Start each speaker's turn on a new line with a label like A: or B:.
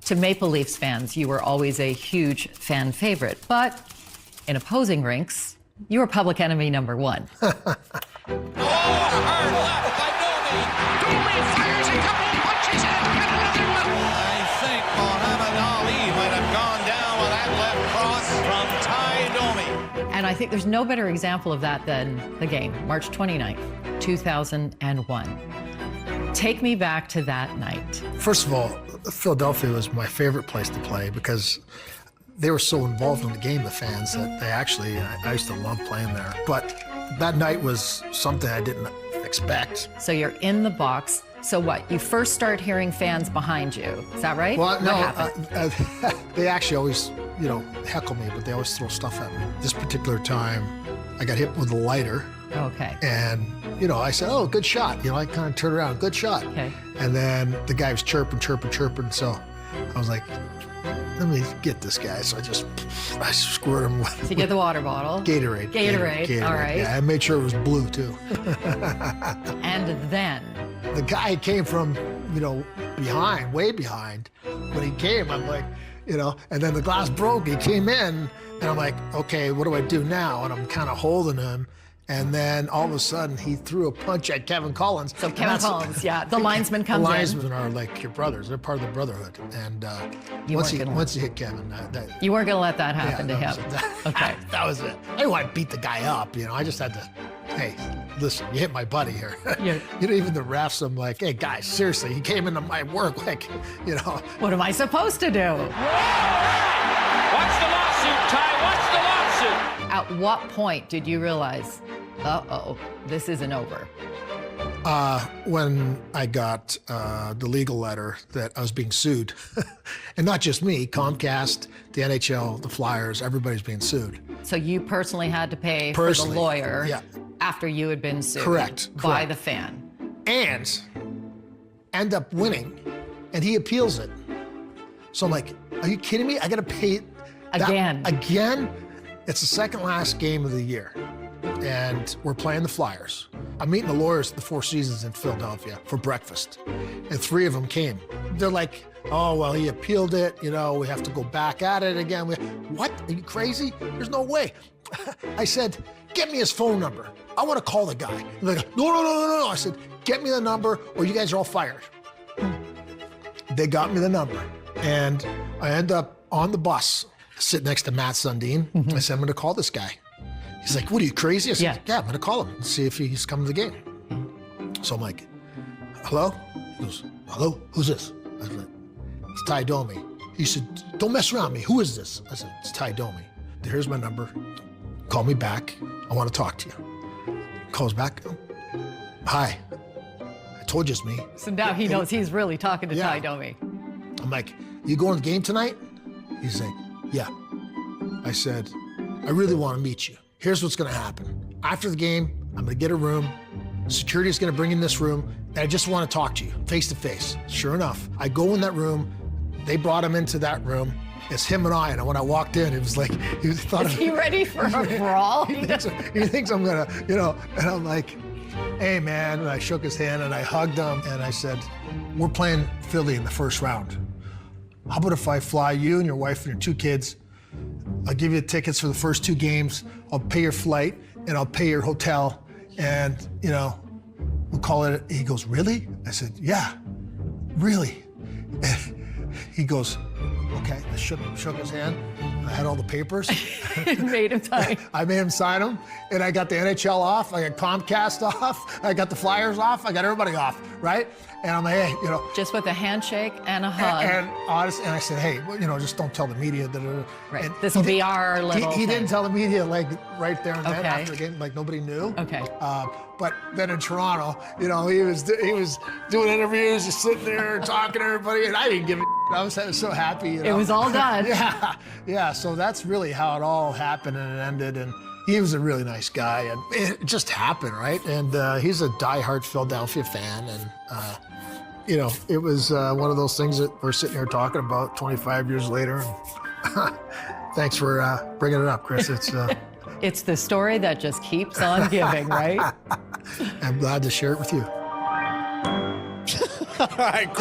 A: To Maple Leafs fans, you were always a huge fan favorite, but in opposing rinks, you were public enemy number one.
B: Hard left by Domi. Domi fires a couple of punches and another one. I think Muhammad Ali might have gone down with that left cross from Domi.
A: And I think there's no better example of that than the game, March 29th, 2001. Take me back to that night.
C: First of all, Philadelphia was my favorite place to play because they were so involved in the game, the fans, that they actually, I used to love playing there. But that night was something I didn't expect.
A: So you're in the box. So what? You first start hearing fans behind you. Is that right?
C: Well, no, they actually always, heckle me, but they always throw stuff at me. This particular time, I got hit with a lighter.
A: Okay.
C: And, I said, oh, good shot. I kind of turned around, good shot.
A: Okay.
C: And then the guy was chirping. So I was like, let me get this guy. So I squirted him with...
A: To get the water bottle.
C: Gatorade.
A: Gatorade, all right.
C: Yeah, I made sure it was blue, too.
A: And then?
C: The guy came from, behind, way behind. When he came, I'm like, and then the glass broke. He came in, and I'm like, okay, what do I do now? And I'm kind of holding him. And then all of a sudden, he threw a punch at Kevin Collins.
A: So Kevin Collins, yeah, the linesman comes in.
C: The linesmen are like your brothers. They're part of the brotherhood. And once he hit Kevin,
A: you weren't going to let that happen to him. Okay.
C: That was it. I didn't want to beat the guy up. I just had to, hey, listen, you hit my buddy here.
A: Yeah.
C: Even the refs, I'm like, hey, guys, seriously, he came into my work, What
A: am I supposed to do?
B: What's the lawsuit, Ty? What's the lawsuit?
A: At what point did you realize, uh-oh, this isn't over?
C: When I got the legal letter that I was being sued, and not just me, Comcast, the NHL, the Flyers, everybody's being sued.
A: So you personally had to pay for the lawyer after you had been sued by the fan.
C: And end up winning, and he appeals it. So I'm like, are you kidding me? I got to pay
A: again.
C: Again? It's the second last game of the year, and we're playing the Flyers. I'm meeting the lawyers at the Four Seasons in Philadelphia for breakfast, and 3 of them came. They're like, oh, well, he appealed it. We have to go back at it again. What? Are you crazy? There's no way. I said, get me his phone number. I want to call the guy. And they're like, no. I said, get me the number or you guys are all fired. They got me the number, and I end up on the bus, sitting next to Matt Sundin. I said, I'm going to call this guy. He's like, what, are you crazy? I said, yeah, I'm going to call him and see if he's coming to the game. So I'm like, hello? He goes, hello? Who's this? I was like, it's Ty Domi. He said, don't mess around me. Who is this? I said, it's Ty Domi. Here's my number. Call me back. I want to talk to you. Calls back. Hi. I told you it's me.
A: So now he knows he's really talking to Ty Domi.
C: I'm like, you going to the game tonight? He's like, yeah. I said, I really want to meet you. Here's what's going to happen. After the game, I'm going to get a room. Security is going to bring in this room, and I just want to talk to you face to face. Sure enough, I go in that room. They brought him into that room. It's him and I, and when I walked in, it was like,
A: Is he ready for a brawl?
C: He thinks I'm going to, and I'm like, hey, man, and I shook his hand, and I hugged him, and I said, we're playing Philly in the first round. How about if I fly you and your wife and your 2 kids? I'll give you the tickets for the first 2 games. I'll pay your flight, and I'll pay your hotel, and, we'll call it. He goes, really? I said, yeah, really. And he goes, okay. I shook his hand. I had all the papers.
A: Made him sign.
C: I made him sign them, and I got the NHL off. I got Comcast off. I got the Flyers off. I got everybody off, right? And I'm like, hey,
A: Just with a handshake and a hug.
C: And honestly, and I said, hey, just don't tell the media that.
A: Right. This will be our little.
C: He didn't tell the media right there and then after the game, nobody knew.
A: Okay.
C: But then in Toronto, he was doing interviews, just sitting there talking to everybody, and I didn't give a. I was so happy.
A: It was all done.
C: Yeah. So that's really how it all happened and it ended. And he was a really nice guy, and it just happened, right? And he's a diehard Philadelphia fan, and it was one of those things that we're sitting here talking about 25 years later. And thanks for bringing it up, Chris.
A: It's the story that just keeps on giving, right?
C: I'm glad to share it with you.
B: All right.